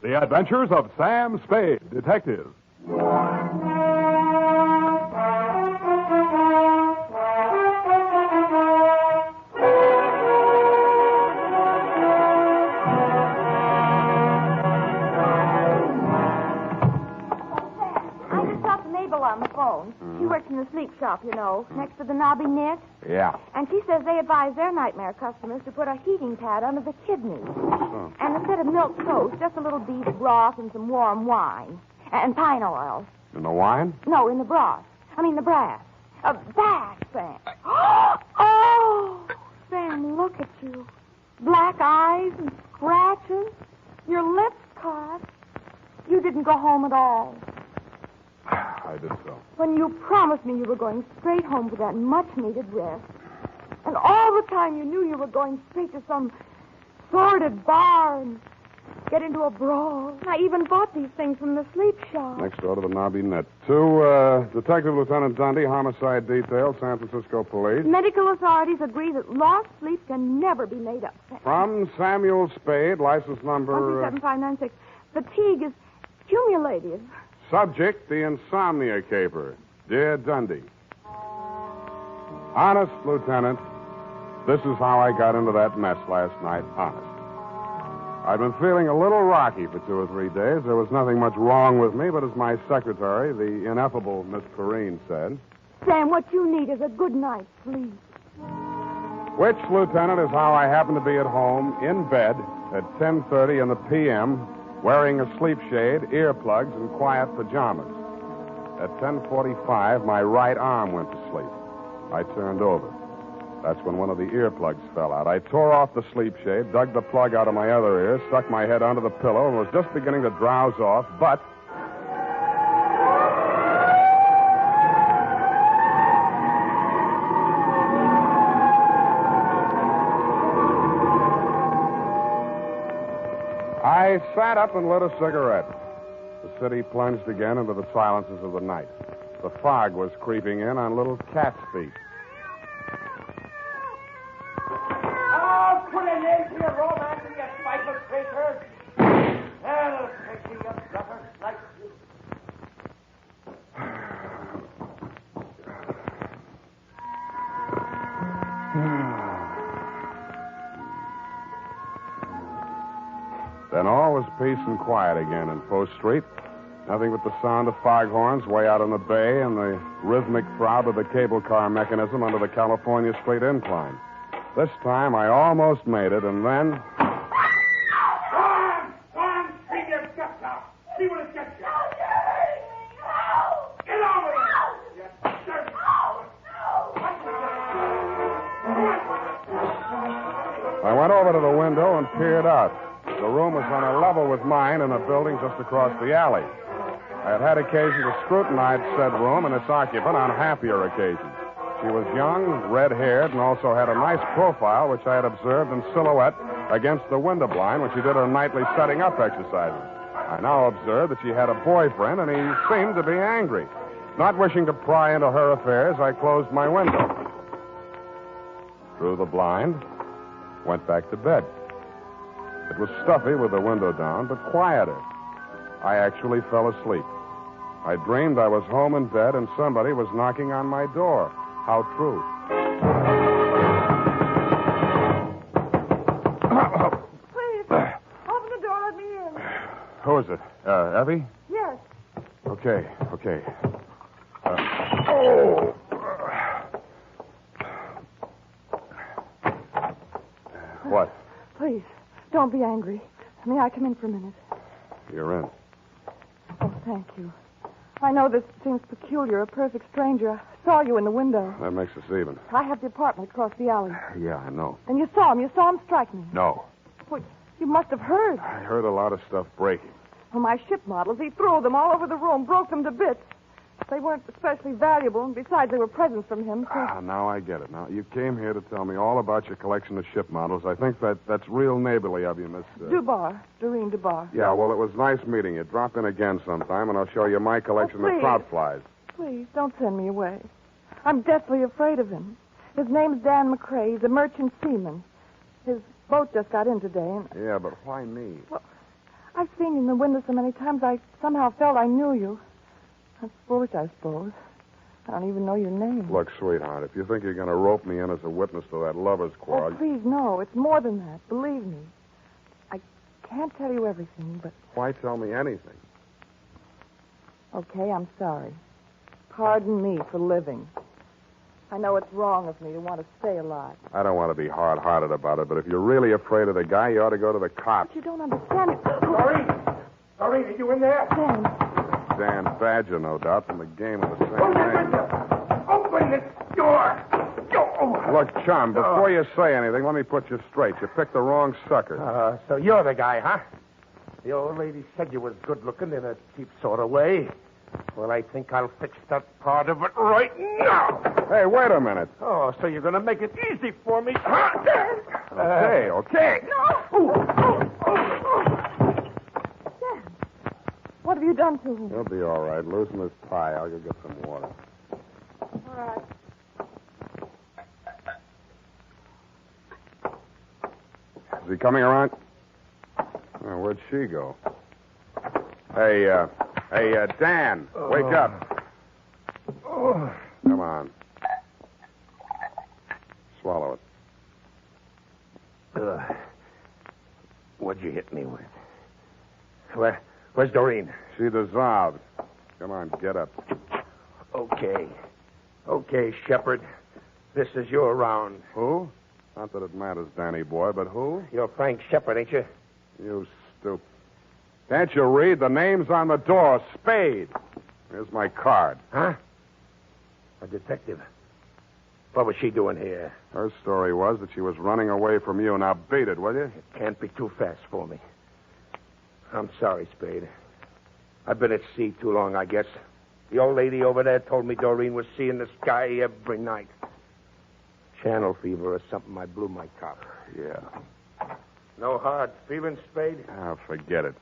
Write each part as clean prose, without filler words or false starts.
The Adventures of Sam Spade, Detective. On the phone. She works in the sleep shop, you know, next to the knobby knit. Yeah. And she says they advise their nightmare customers to put a heating pad under the kidneys. Oh. And instead of milk toast, just a little beef broth and some warm wine. And pine oil. In the wine? No, in the broth. I mean the brass. That, Sam. Oh, Sam, look at you. Black eyes and scratches. Your lips cut. You didn't go home at all. I did so. When you promised me you were going straight home for that much-needed rest. And all the time you knew you were going straight to some sordid bar and get into a brawl. I even bought these things from the sleep shop. Next door to the knobby net. To Detective Lieutenant Dundee, Homicide Detail, San Francisco Police. Medical authorities agree that lost sleep can never be made up. From Samuel Spade, license number... 137596. Fatigue is cumulative. Subject, the Insomnia Caper. Dear Dundee. Honest, Lieutenant, this is how I got into that mess last night. Honest. I'd been feeling a little rocky for 2 or 3 days. There was nothing much wrong with me, but as my secretary, the ineffable Miss Perrine, said... Sam, what you need is a good night's sleep. Which, Lieutenant, is how I happened to be at home, in bed, at 10:30 in the p.m., wearing a sleep shade, earplugs, and quiet pajamas. At 10:45, my right arm went to sleep. I turned over. That's when one of the earplugs fell out. I tore off the sleep shade, dug the plug out of my other ear, stuck my head under the pillow, and was just beginning to drowse off, but... I sat up and lit a cigarette. The city plunged again into the silences of the night. The fog was creeping in on little cat's feet. Oh, put an end to your romance and your spiteful creatures. Hell, take me up, brother. Like you. Then all was peace and quiet again in Post Street. Nothing but the sound of foghorns way out on the bay and the rhythmic throb of the cable car mechanism under the California Street incline. This time I almost made it, and then... Go on, scream your guts out. See what it gets you. Get over it. You dirty... I went over to the window and peered out. The room was on a level with mine in a building just across the alley. I had had occasion to scrutinize said room and its occupant on happier occasions. She was young, red-haired, and also had a nice profile, which I had observed in silhouette against the window blind when she did her nightly setting-up exercises. I now observed that she had a boyfriend, and he seemed to be angry. Not wishing to pry into her affairs, I closed my window. Drew the blind, went back to bed. It was stuffy with the window down, but quieter. I actually fell asleep. I dreamed I was home in bed and somebody was knocking on my door. How true. Please, open the door, let me in. Who is it? Effie? Yes. Okay. What? Please, don't be angry. May I come in for a minute? You're in. Oh, thank you. I know this seems peculiar. A perfect stranger saw you in the window. That makes us even. I have the apartment across the alley. Yeah, I know. And you saw him. You saw him strike me. No. Well, you must have heard. I heard a lot of stuff breaking. Well, my ship models, he threw them all over the room, broke them to bits. They weren't especially valuable, and besides, they were presents from him. So... Now I get it. Now, you came here to tell me all about your collection of ship models. I think that's real neighborly of you, Miss... Dubar. Doreen Dubar. Yeah, well, it was nice meeting you. Drop in again sometime, and I'll show you my collection of trout flies. Please, don't send me away. I'm deathly afraid of him. His name's Dan McCrae. He's a merchant seaman. His boat just got in today, and... Yeah, but why me? Well, I've seen you in the window so many times I somehow felt I knew you. That's foolish, I suppose. I don't even know your name. Look, sweetheart, if you think you're going to rope me in as a witness to that lover's quarrel... Oh, please, no. It's more than that. Believe me. I can't tell you everything, but... Why tell me anything? Okay, I'm sorry. Pardon me for living. I know it's wrong of me to want to stay alive. I don't want to be hard-hearted about it, but if you're really afraid of the guy, you ought to go to the cops. But you don't understand. Doreen! Doreen, are you in there? Dan. Dan Badger, no doubt, from the game of the Open same the name. window! Open the door! Oh. Look, chum, before you say anything, let me put you straight. You picked the wrong sucker. So you're the guy, huh? The old lady said you was good-looking in a cheap sort of way. Well, I think I'll fix that part of it right now. Hey, wait a minute. Oh, so you're going to make it easy for me, huh? Okay. Dan, what have you done to him? He'll be all right. Loosen his tie. I'll go get some water. All right. Is he coming around? Oh, where'd she go? Hey, Dan, wake up. Come on. Swallow it. What'd you hit me with? Where's Doreen? She dissolved. Come on, get up. Okay. Okay, Shepard. This is your round. Who? Not that it matters, Danny boy, but who? You're Frank Shepard, ain't you? You stupid. Can't you read? The name's on the door. Spade. Here's my card. Huh? A detective. What was she doing here? Her story was that she was running away from you. Now beat it, will you? It can't be too fast for me. I'm sorry, Spade. I've been at sea too long, I guess. The old lady over there told me Doreen was seeing the sky every night. Channel fever or something. I blew my top. Yeah. No hard feelings, Spade? Ah, forget it.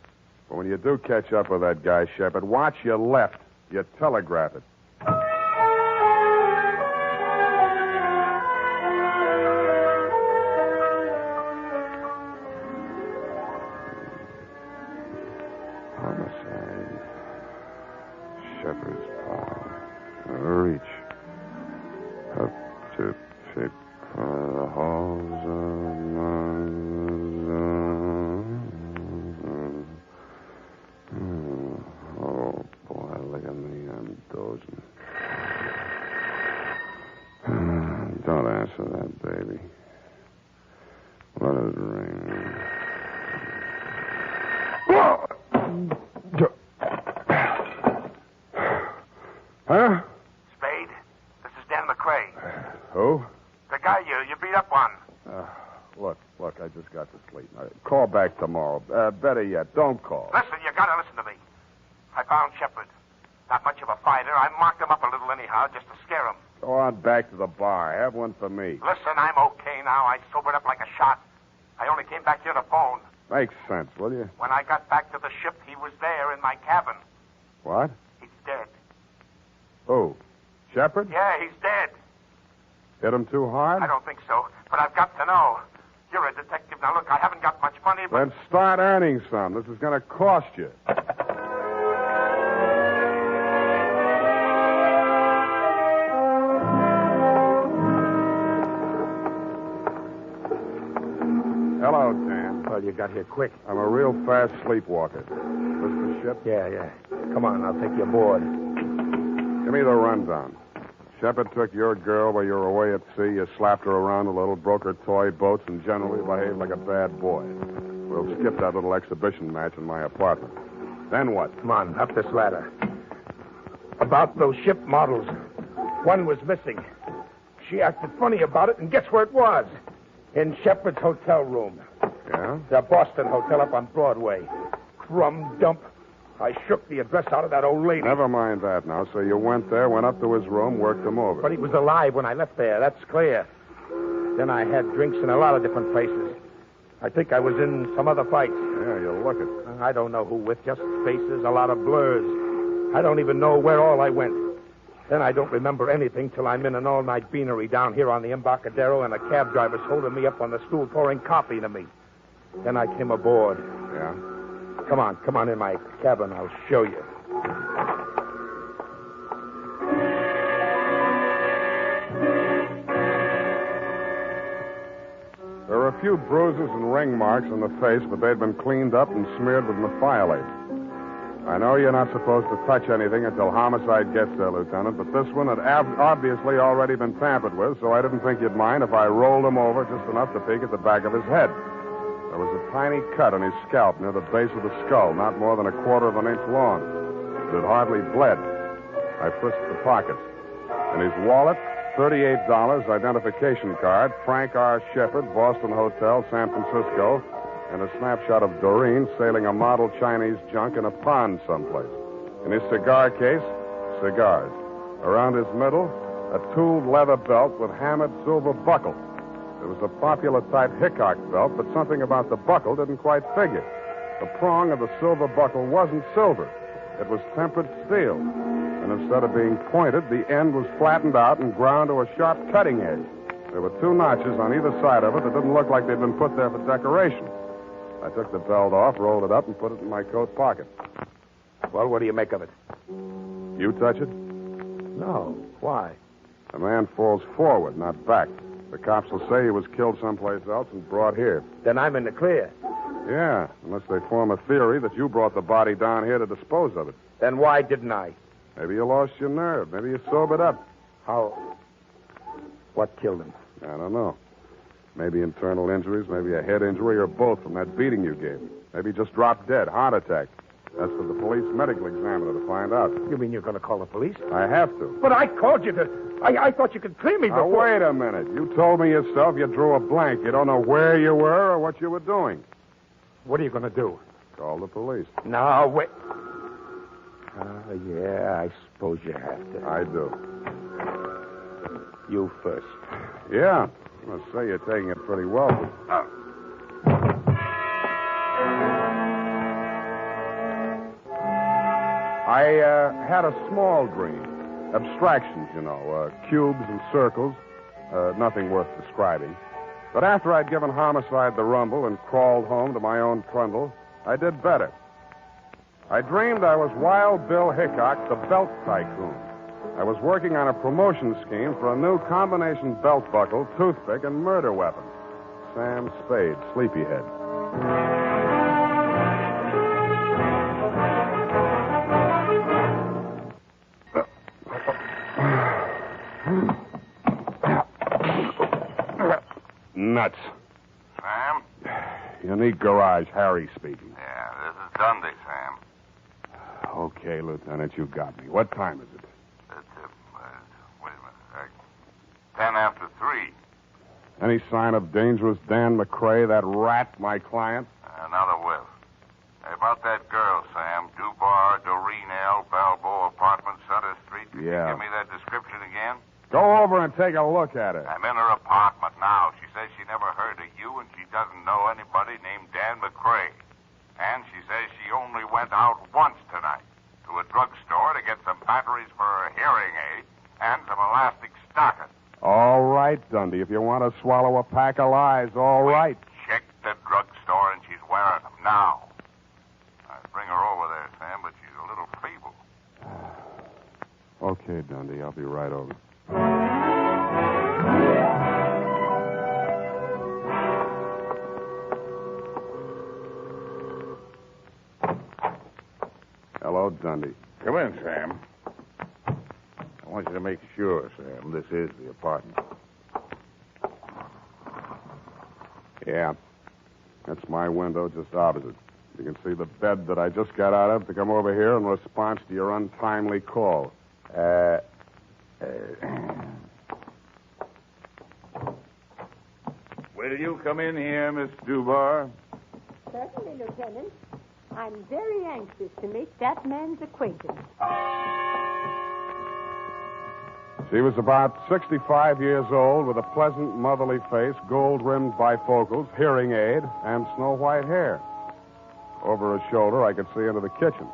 But when you do catch up with that guy, Shepard, watch your left. You telegraph it. Homicide. Shepard's paw. Reach. Up to pick the halls of Oh, boy, look at me. I'm dozing. Don't answer that, baby. Let it ring. Huh? Spade, this is Dan McCrae. Who? The guy you beat up on. Look, I just got to sleep. Call back tomorrow. Better yet, don't call. Listen, you gotta listen to me. I found Shepard. Not much of a fighter. I marked him up a little anyhow, just to scare him. Go on back to the bar. Have one for me. Listen, I'm okay now. I sobered up like a shot. I only came back here to phone. Makes sense, will you? When I got back to the ship, he was there in my cabin. What? He's dead. Who? Shepard? Yeah, he's dead. Hit him too hard? I don't think so, but I've got to know. You're a detective. Now, look, I haven't got much money, but... Then start earning some. This is going to cost you. Hello, Dan. Well, you got here quick. I'm a real fast sleepwalker. This the ship? Yeah. Come on, I'll take you aboard. Give me the rundown. Shepard took your girl while you were away at sea. You slapped her around a little, broke her toy boats, and generally behaved like a bad boy. We'll skip that little exhibition match in my apartment. Then what? Come on, up this ladder. About those ship models. One was missing. She acted funny about it, and guess where it was? In Shepard's hotel room. Yeah? The Boston Hotel up on Broadway. Crumb dump. I shook the address out of that old lady. Never mind that now. So you went there, went up to his room, worked him over. But he was alive when I left there. That's clear. Then I had drinks in a lot of different places. I think I was in some other fights. Yeah, you look it. I don't know who with, just faces, a lot of blurs. I don't even know where all I went. Then I don't remember anything till I'm in an all-night beanery down here on the Embarcadero and a cab driver's holding me up on the stool pouring coffee to me. Then I came aboard. Yeah? Come on in my cabin. I'll show you. There were a few bruises and ring marks on the face, but they'd been cleaned up and smeared with methyolate. I know you're not supposed to touch anything until homicide gets there, Lieutenant, but this one had obviously already been tampered with, so I didn't think you'd mind if I rolled him over just enough to peek at the back of his head. There was a tiny cut on his scalp near the base of the skull, not more than 1/4 of an inch long. It had hardly bled. I frisked the pockets. In his wallet, $38, identification card, Frank R. Shepard, Boston Hotel, San Francisco, and a snapshot of Doreen sailing a model Chinese junk in a pond someplace. In his cigar case, cigars. Around his middle, a tooled leather belt with hammered silver buckle. It was a popular type Hickok belt, but something about the buckle didn't quite figure. The prong of the silver buckle wasn't silver. It was tempered steel. And instead of being pointed, the end was flattened out and ground to a sharp cutting edge. There were 2 notches on either side of it that didn't look like they'd been put there for decoration. I took the belt off, rolled it up, and put it in my coat pocket. Well, what do you make of it? You touch it? No. Why? A man falls forward, not back. The cops will say he was killed someplace else and brought here. Then I'm in the clear. Yeah, unless they form a theory that you brought the body down here to dispose of it. Then why didn't I? Maybe you lost your nerve. Maybe you sobered up. How? What killed him? I don't know. Maybe internal injuries, maybe a head injury, or both from that beating you gave him. Maybe he just dropped dead, heart attack. That's for the police medical examiner to find out. You mean you're going to call the police? I have to. But I called you to... I thought you could clear me Now, before... wait a minute. You told me yourself you drew a blank. You don't know where you were or what you were doing. What are you going to do? Call the police. No, wait. Yeah, I suppose you have to. I do. You first. Yeah. I must say you're taking it pretty well. I had a small dream. Abstractions, you know, cubes and circles. Nothing worth describing. But after I'd given homicide the rumble and crawled home to my own trundle, I did better. I dreamed I was Wild Bill Hickok, the belt tycoon. I was working on a promotion scheme for a new combination belt buckle, toothpick, and murder weapon. Sam Spade, Sleepyhead. Nuts. Sam? Unique Garage, Harry speaking. Yeah, this is Dundee, Sam. Okay, Lieutenant, you got me. What time is it? It's, wait a minute. 10 after 3. Any sign of dangerous Dan McCrae, that rat, my client? Another whiff. Hey, about that girl, Sam. Dubar, Doreen L., Balboa Apartment, Sutter Street. Can Yeah. you give me that description again? Go over and take a look at her. I'm in her apartment now. She says she never heard of you, and she doesn't know anybody named Dan McCrae. And she says she only went out once tonight to a drugstore to get some batteries for her hearing aid and some elastic stockings. All right, Dundee. If you want to swallow a pack of lies, all right. Check the drugstore, and she's wearing them now. I'd bring her over there, Sam, but she's a little feeble. Okay, Dundee. I'll be right over. Hello, Dundee. Come in, Sam. I want you to make sure, Sam, this is the apartment. Yeah. That's my window just opposite. You can see the bed that I just got out of to come over here in response to your untimely call. Will you come in here, Miss Dubar? Certainly, Lieutenant. I'm very anxious to make that man's acquaintance. She was about 65 years old with a pleasant, motherly face, gold-rimmed bifocals, hearing aid, and snow-white hair. Over her shoulder, I could see into the kitchen.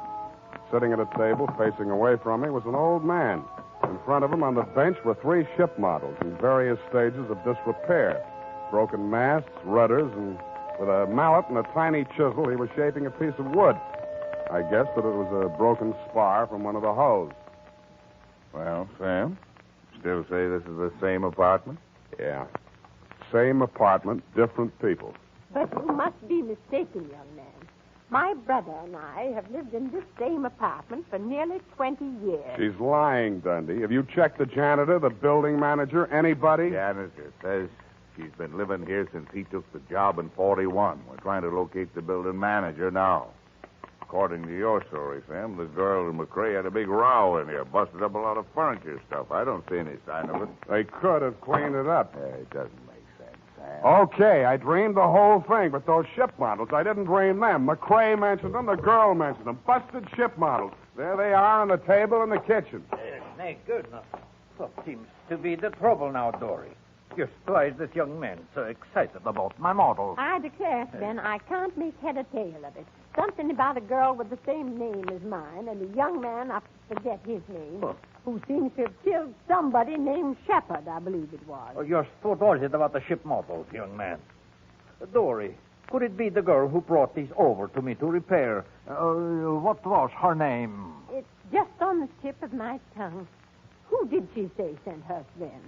Sitting at a table facing away from me was an old man. In front of him on the bench were 3 ship models in various stages of disrepair. Broken masts, rudders, and With a mallet and a tiny chisel, he was shaping a piece of wood. I guessed that it was a broken spar from one of the hose. Well, Sam, still say this is the same apartment? Yeah. Same apartment, different people. But you must be mistaken, young man. My brother and I have lived in this same apartment for nearly 20 years. She's lying, Dundee. Have you checked the janitor, the building manager, anybody? Janitor says she's been living here since he took the job in 41. We're trying to locate the building manager now. According to your story, Sam, the girl and McCrae had a big row in here, busted up a lot of furniture stuff. I don't see any sign of it. They could have cleaned it up. It doesn't make sense, Sam. Okay, I dreamed the whole thing, but those ship models, I didn't dream them. McCrae mentioned them, the girl mentioned them. Busted ship models. There they are on the table in the kitchen. Thank goodness. What seems to be the trouble now, Dory? Just why is this young man so excited about my model? I declare, Ben, I can't make head or tail of it. Something about a girl with the same name as mine and a young man, I forget his name, who seems to have killed somebody named Shepard, I believe it was. Oh, just what was it about the ship models, young man? Dory, could it be the girl who brought these over to me to repair? What was her name? It's just on the tip of my tongue. Who did she say sent her then?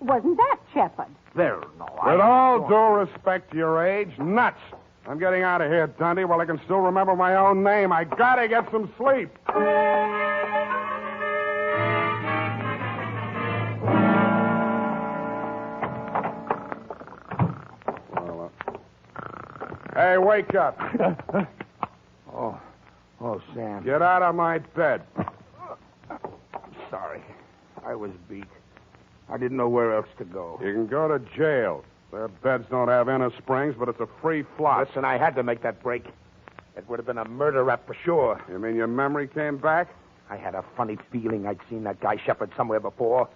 Wasn't that Shepard? Well, no, With all due respect to your age, nuts. I'm getting out of here, Dundee, while I can still remember my own name. I gotta get some sleep. Hey, wake up. Oh, Sam. Get out of my bed. Sorry. I was beat. I didn't know where else to go. You can go to jail. Their beds don't have inner springs, but it's a free flop. Listen, I had to make that break. It would have been a murder rap for sure. You mean your memory came back? I had a funny feeling I'd seen that guy Shepard somewhere before.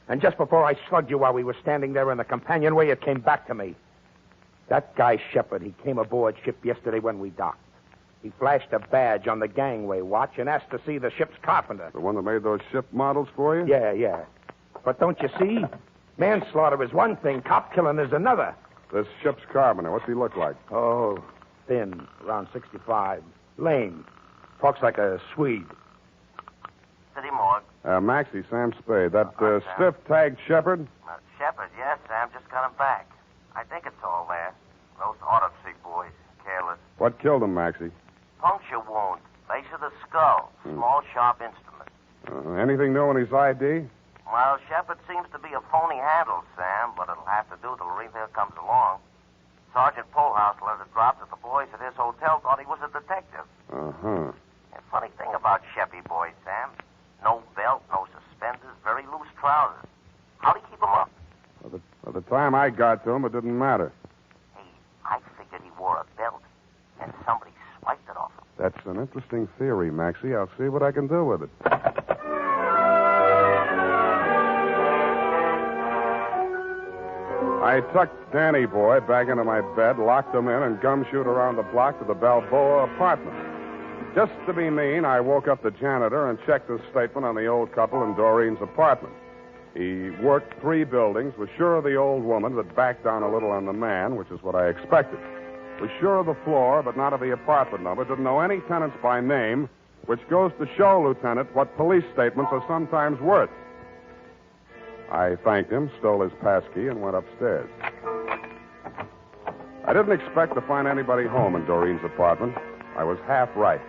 And just before I slugged you while we were standing there in the companionway, it came back to me. That guy Shepard, he came aboard ship yesterday when we docked. He flashed a badge on the gangway watch and asked to see the ship's carpenter. The one that made those ship models for you? Yeah. But don't you see? Manslaughter is one thing, cop killing is another. This ship's carpenter, what's he look like? Oh, thin, around 65. Lame. Talks like a Swede. City morgue. Maxie, Sam Spade. That Sam. stiff-tagged Shepard? Shepard, yes, Sam. Just got him back. I think it's all there. Those autopsy boys. Careless. What killed him, Maxie? Puncture wound. Base of the skull. Small, sharp instrument. Anything new in his ID? Well, Shepard seems to be a phony handle, Sam, but it'll have to do till Revere comes along. Sergeant Polhouse let it drop that the boys at his hotel thought he was a detective. Uh-huh. And funny thing about Sheppy boys, Sam. No belt, no suspenders, very loose trousers. How'd he keep them up? By the time I got to him, it didn't matter. Hey, I figured he wore a belt, and somebody swiped it off him. That's an interesting theory, Maxie. I'll see what I can do with it. I tucked Danny Boy back into my bed, locked him in, and gumshoed around the block to the Balboa apartment. Just to be mean, I woke up the janitor and checked his statement on the old couple in Doreen's apartment. He worked 3 buildings, was sure of the old woman, but backed down a little on the man, which is what I expected. Was sure of the floor, but not of the apartment number. Didn't know any tenants by name, which goes to show, Lieutenant, what police statements are sometimes worth. I thanked him, stole his passkey, and went upstairs. I didn't expect to find anybody home in Doreen's apartment. I was half right.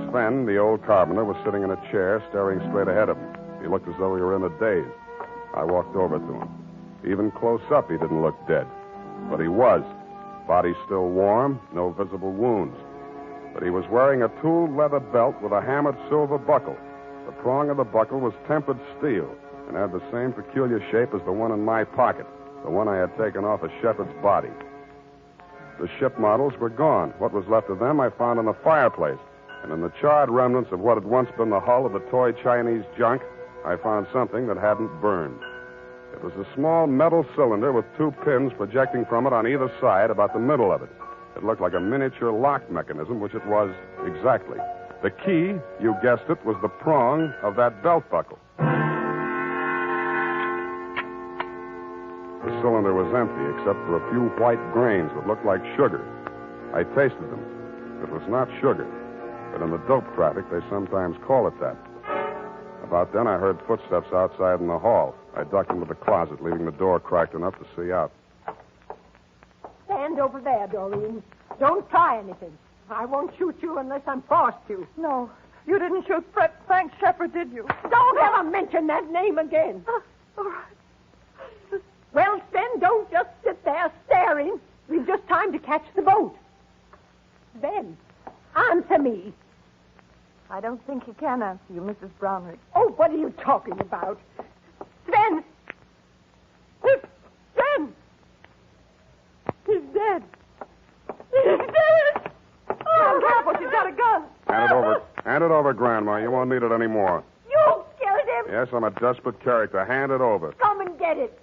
Sven, the old carpenter, was sitting in a chair, staring straight ahead of him. He looked as though he were in a daze. I walked over to him. Even close up, he didn't look dead. But he was. Body still warm, no visible wounds. But he was wearing a tooled leather belt with a hammered silver buckle. The prong of the buckle was tempered steel and had the same peculiar shape as the one in my pocket, the one I had taken off of Shepard's body. The ship models were gone. What was left of them I found in the fireplace. And in the charred remnants of what had once been the hull of the toy Chinese junk, I found something that hadn't burned. It was a small metal cylinder with 2 pins projecting from it on either side, about the middle of it. It looked like a miniature lock mechanism, which it was exactly. The key, you guessed it, was the prong of that belt buckle. The cylinder was empty except for a few white grains that looked like sugar. I tasted them. It was not sugar, but in the dope traffic, they sometimes call it that. About then, I heard footsteps outside in the hall. I ducked into the closet, leaving the door cracked enough to see out. Stand over there, Doreen. Don't try anything. I won't shoot you unless I'm forced to. No, you didn't shoot Frank Shepard, did you? Don't ever mention that name again. All right. Well, Sven, don't just sit there staring. We've just time to catch the boat. Sven, answer me. I don't think he can answer you, Mrs. Brownrigg. Oh, what are you talking about? Sven! Sven! He's dead. He's dead! Oh, careful, she's got a gun. Hand it over. Hand it over, Grandma. You won't need it anymore. You killed him! Yes, I'm a desperate character. Hand it over. Come and get it.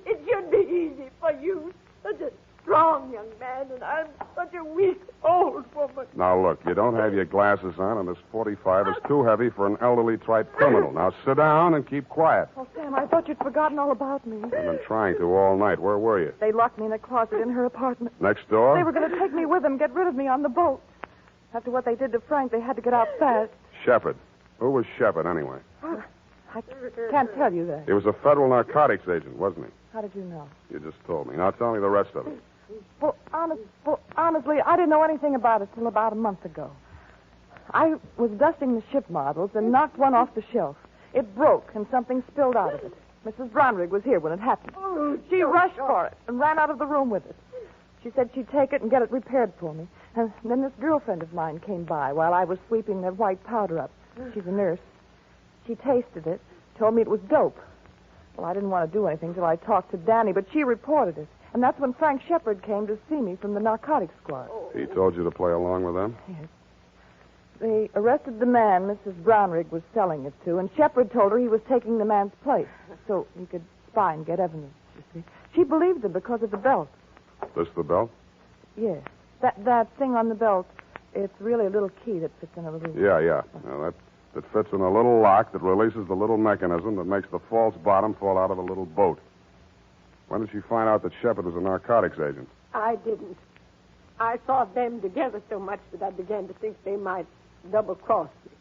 It should be easy for you. Such a strong young man, and I'm such a weak old woman. Now, look, you don't have your glasses on, and this 45 is too heavy for an elderly type criminal. Now, sit down and keep quiet. Oh, Sam, I thought you'd forgotten all about me. I've been trying to all night. Where were you? They locked me in a closet in her apartment. Next door? They were going to take me with them, get rid of me on the boat. After what they did to Frank, they had to get out fast. Shepard. Who was Shepard, anyway? I can't tell you that. He was a federal narcotics agent, wasn't he? How did you know? You just told me. Now, tell me the rest of it. Well, honestly, I didn't know anything about it till about a month ago. I was dusting the ship models and knocked one off the shelf. It broke, and something spilled out of it. Mrs. Brownrigg was here when it happened. She rushed for it and ran out of the room with it. She said she'd take it and get it repaired for me. And then this girlfriend of mine came by while I was sweeping that white powder up. She's a nurse. She tasted it, told me it was dope. Well, I didn't want to do anything till I talked to Danny, but she reported it. And that's when Frank Shepard came to see me from the narcotics squad. He told you to play along with them? Yes. They arrested the man Mrs. Brownrigg was selling it to, and Shepard told her he was taking the man's place so he could spy and get evidence, you see. She believed him because of the belt. This the belt? Yes. That thing on the belt, it's really a little key that fits in a little... Yeah. Now, that fits in a little lock that releases the little mechanism that makes the false bottom fall out of a little boat. When did she find out that Shepard was a narcotics agent? I didn't. I saw them together so much that I began to think they might double-cross me.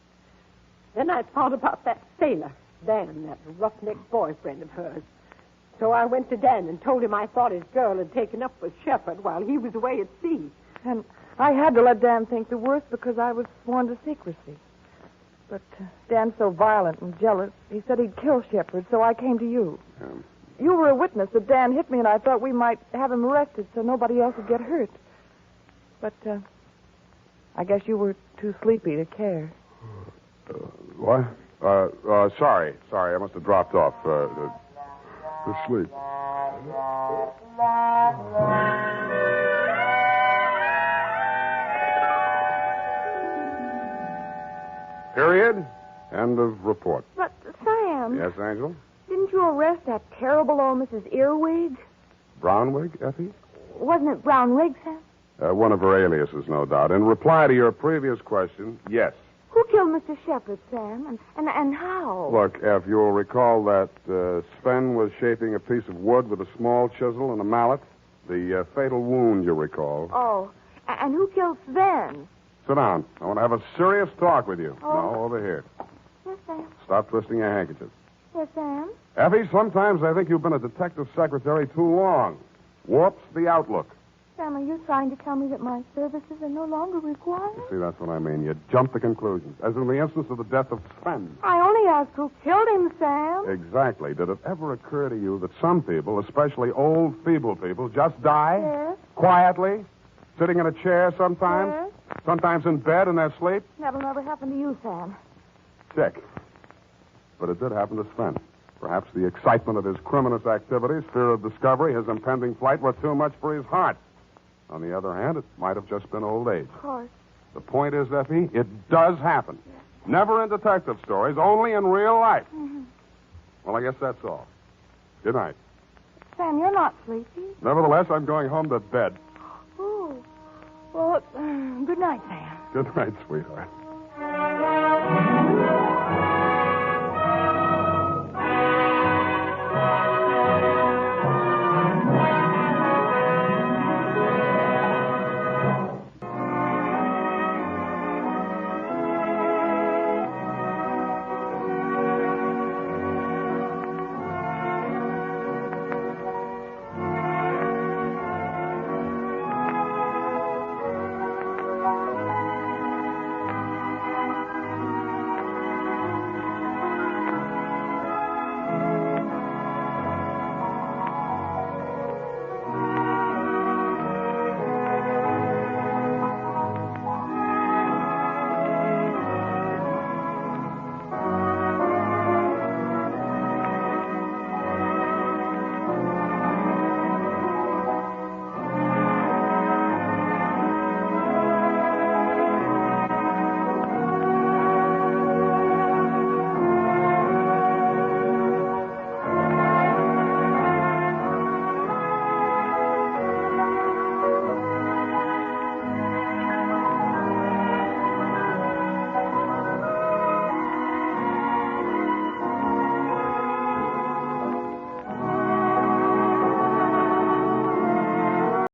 Then I thought about that sailor, Dan, that roughneck boyfriend of hers. So I went to Dan and told him I thought his girl had taken up with Shepard while he was away at sea. And I had to let Dan think the worst because I was sworn to secrecy. But Dan's so violent and jealous, he said he'd kill Shepard, so I came to you. You were a witness that Dan hit me, and I thought we might have him arrested so nobody else would get hurt. But I guess you were too sleepy to care. What? Sorry. I must have dropped off. To sleep. Period. End of report. But, Sam... Yes, Angel? Didn't you arrest that terrible old Mrs. Earwig? Brownwig, Effie? Wasn't it Brownrigg, Sam? One of her aliases, no doubt. In reply to your previous question, yes. Who killed Mr. Shepard, Sam? And how? Look, Eff, you'll recall that Sven was shaping a piece of wood with a small chisel and a mallet. The fatal wound, you recall. Oh, and who killed Sven? Sit down. I want to have a serious talk with you. Oh. No, over here. Yes, Sam. Stop twisting your handkerchief. Yes, Sam. Effie, sometimes I think you've been a detective secretary too long. Warps the outlook. Sam, are you trying to tell me that my services are no longer required? You see, that's what I mean. You jump to conclusions. As in the instance of the death of Sven. I only asked who killed him, Sam. Exactly. Did it ever occur to you that some people, especially old, feeble people, just die? Yes. Quietly? Sitting in a chair sometimes? Yes. Sometimes in bed in their sleep? That'll never happen to you, Sam. Check. But it did happen to Sven. Perhaps the excitement of his criminous activities, fear of discovery, his impending flight were too much for his heart. On the other hand, it might have just been old age. Of course. The point is, Effie, it does happen. Yes. Never in detective stories, only in real life. Mm-hmm. Well, I guess that's all. Good night. Sam, you're not sleepy. Nevertheless, I'm going home to bed. Oh. Well, good night, Sam. Good night, sweetheart.